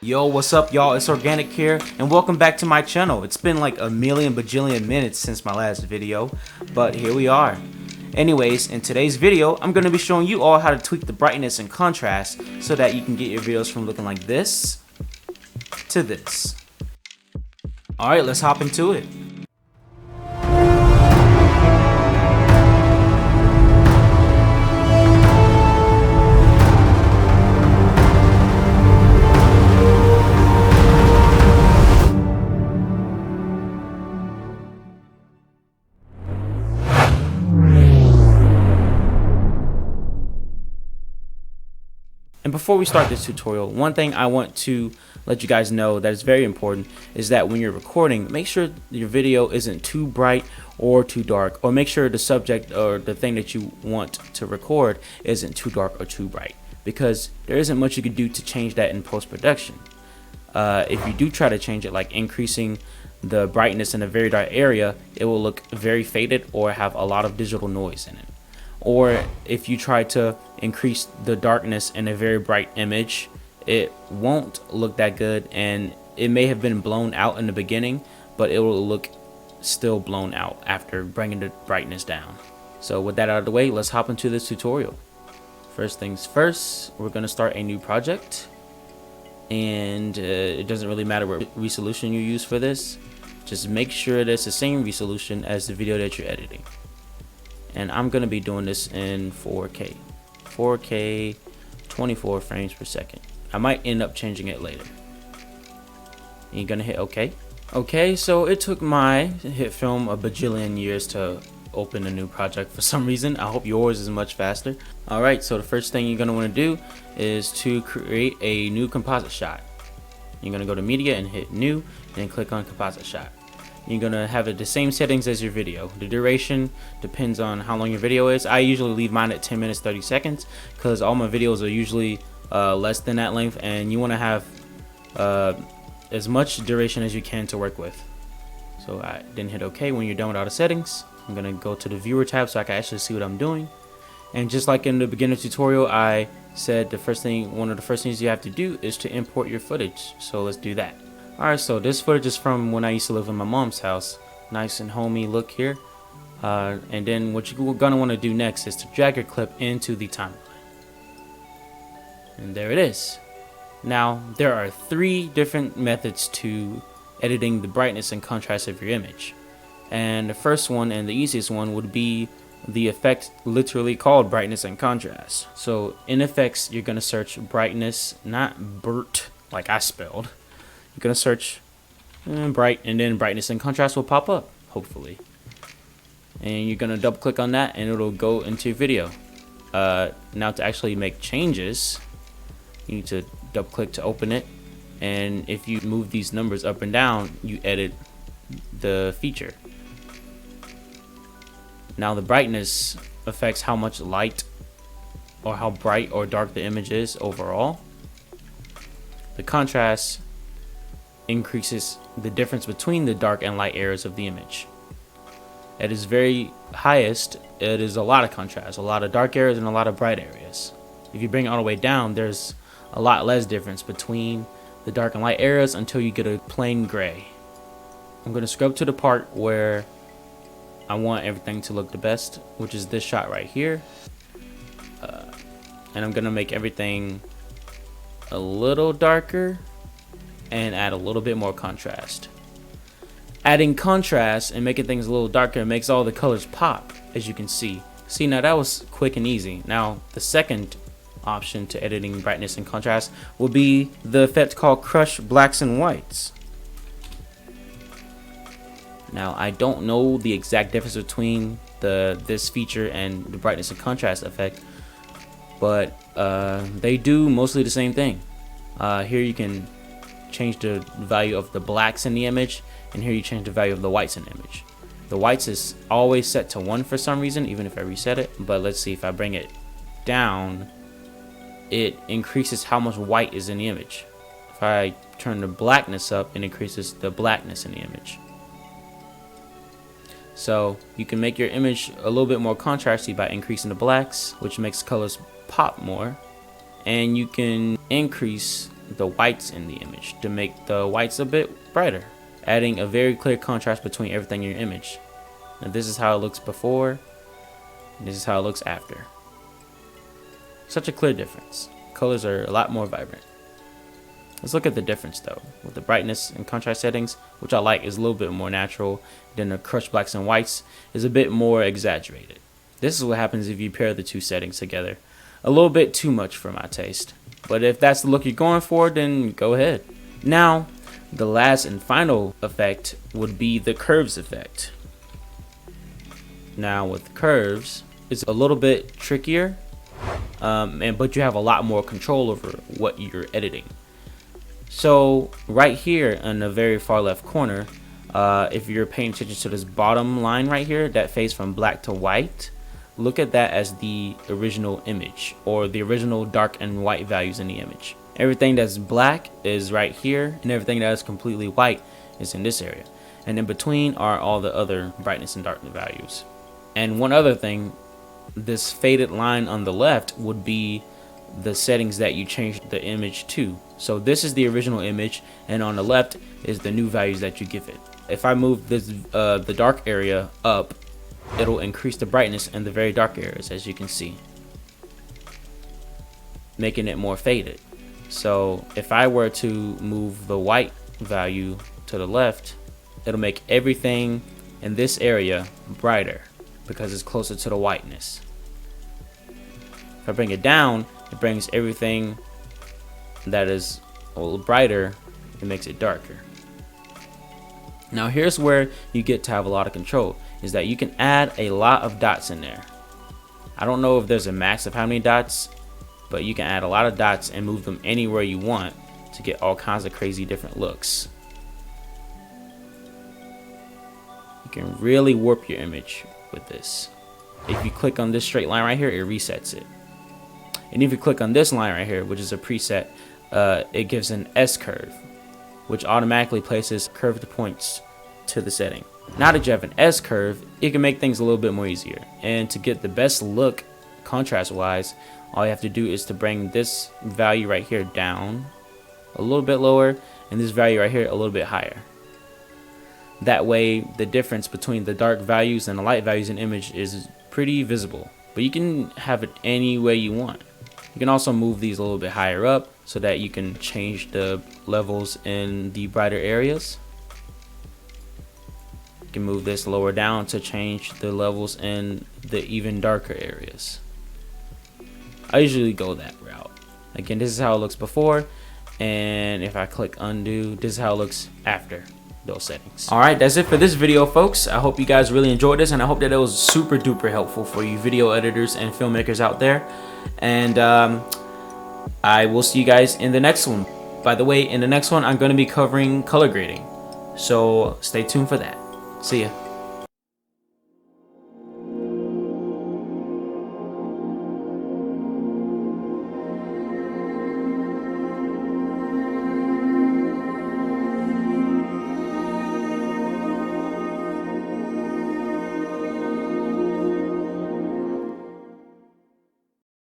Yo, what's up, y'all? It's Organic here, and welcome back to my channel. It's been like a million bajillion minutes since my last video, but here we are. Anyways, in today's video, I'm going to be showing you all how to tweak the brightness and contrast so that you can get your videos from looking like this to this. Alright, let's hop into it. And before we start this tutorial, one thing I want to let you guys know that is very important is that when you're recording, make sure your video isn't too bright or too dark, or make sure the subject or the thing that you want to record isn't too dark or too bright, because there isn't much you can do to change that in post-production. If you do try to change it, like increasing the brightness in a very dark area, it will look very faded or have a lot of digital noise in it. Or if you try to increase the darkness in a very bright image, it won't look that good, and it may have been blown out in the beginning, but it will look still blown out after bringing the brightness down. So with that out of the way, let's hop into this tutorial. First things first, we're going to start a new project, and it doesn't really matter what resolution you use for this. Just make sure that it's the same resolution as the video that you're editing. And I'm going to be doing this in 4K 24 frames per second. I might end up changing it later. And you're going to hit OK. Okay, so it took my Hitfilm a bajillion years to open a new project for some reason. I hope yours is much faster. Alright, so the first thing you're going to want to do is to create a new composite shot. You're going to go to Media and hit New, and click on Composite Shot. You're going to have it the same settings as your video. The duration depends on how long your video is. I usually leave mine at 10 minutes 30 seconds because all my videos are usually less than that length, and you want to have as much duration as you can to work with. So I then hit OK. When you're done with all the settings, I'm going to go to the Viewer tab so I can actually see what I'm doing. And just like in the beginner tutorial, I said one of the first things you have to do is to import your footage. So let's do that. Alright, so this footage is from when I used to live in my mom's house. Nice and homey look here. And then what you're going to want to do next is to drag your clip into the timeline. And there it is. Now, there are 3 different methods to editing the brightness and contrast of your image. And the first one, and the easiest one, would be the effect literally called brightness and contrast. So in effects, you're going to search brightness, not BERT like I spelled. You're going to search bright, and then brightness and contrast will pop up, hopefully. And you're going to double click on that, and it'll go into your video. Now to actually make changes, you need to double click to open it. And if you move these numbers up and down, you edit the feature. Now the brightness affects how much light or how bright or dark the image is overall. The contrast increases the difference between the dark and light areas of the image. At its very highest, it is a lot of contrast, a lot of dark areas and a lot of bright areas. If you bring it all the way down, there's a lot less difference between the dark and light areas until you get a plain gray. I'm going to scrub to the part where I want everything to look the best, which is this shot right here. And I'm going to make everything a little darker and add a little bit more contrast. Adding contrast and making things a little darker makes all the colors pop, as you can see. See, now that was quick and easy. Now the second option to editing brightness and contrast will be the effect called Crush Blacks and Whites. Now I don't know the exact difference between this feature and the brightness and contrast effect, but they do mostly the same thing. Here you can change the value of the blacks in the image, and here you change the value of the whites in the image. The whites is always set to 1 for some reason, even if I reset it. But let's see, if I bring it down, it increases how much white is in the image. If I turn the blackness up, it increases the blackness in the image. So you can make your image a little bit more contrasty by increasing the blacks, which makes colors pop more. And you can increase the whites in the image to make the whites a bit brighter, adding a very clear contrast between everything in your image. And this is how it looks before, and this is how it looks after. Such a clear difference. Colors are a lot more vibrant. Let's look at the difference though. With the brightness and contrast settings, which I like, is a little bit more natural, than the crushed blacks and whites is a bit more exaggerated. This is what happens if you pair the two settings together. A little bit too much for my taste. But if that's the look you're going for, then go ahead. Now, the last and final effect would be the curves effect. Now with curves, it's a little bit trickier, but you have a lot more control over what you're editing. So right here in the very far left corner, if you're paying attention to this bottom line right here that fades from black to white, look at that as the original image, or the original dark and white values in the image. Everything that's black is right here, and everything that is completely white is in this area. And in between are all the other brightness and darkness values. And one other thing, this faded line on the left would be the settings that you changed the image to. So this is the original image, and on the left is the new values that you give it. If I move this the dark area up, it'll increase the brightness in the very dark areas, as you can see, making it more faded. So if I were to move the white value to the left, it'll make everything in this area brighter because it's closer to the whiteness. If I bring it down, it brings everything that is a little brighter, it makes it darker. Now here's where you get to have a lot of control, is that you can add a lot of dots in there. I don't know if there's a max of how many dots, but you can add a lot of dots and move them anywhere you want to get all kinds of crazy different looks. You can really warp your image with this. If you click on this straight line right here, it resets it. And if you click on this line right here, which is a preset, it gives an S curve, which automatically places curved points to the setting. Now that you have an S curve, it can make things a little bit more easier. And to get the best look contrast wise, all you have to do is to bring this value right here down a little bit lower, and this value right here a little bit higher. That way the difference between the dark values and the light values in image is pretty visible. But you can have it any way you want. You can also move these a little bit higher up so that you can change the levels in the brighter areas. You can move this lower down to change the levels in the even darker areas. I usually go that route. Again, this is how it looks before, and if I click undo, this is how it looks after those settings. Alright, that's it for this video, folks. I hope you guys really enjoyed this, and I hope that it was super duper helpful for you video editors and filmmakers out there. And I will see you guys in the next one. By the way, in the next one I'm going to be covering color grading, so stay tuned for that. See ya.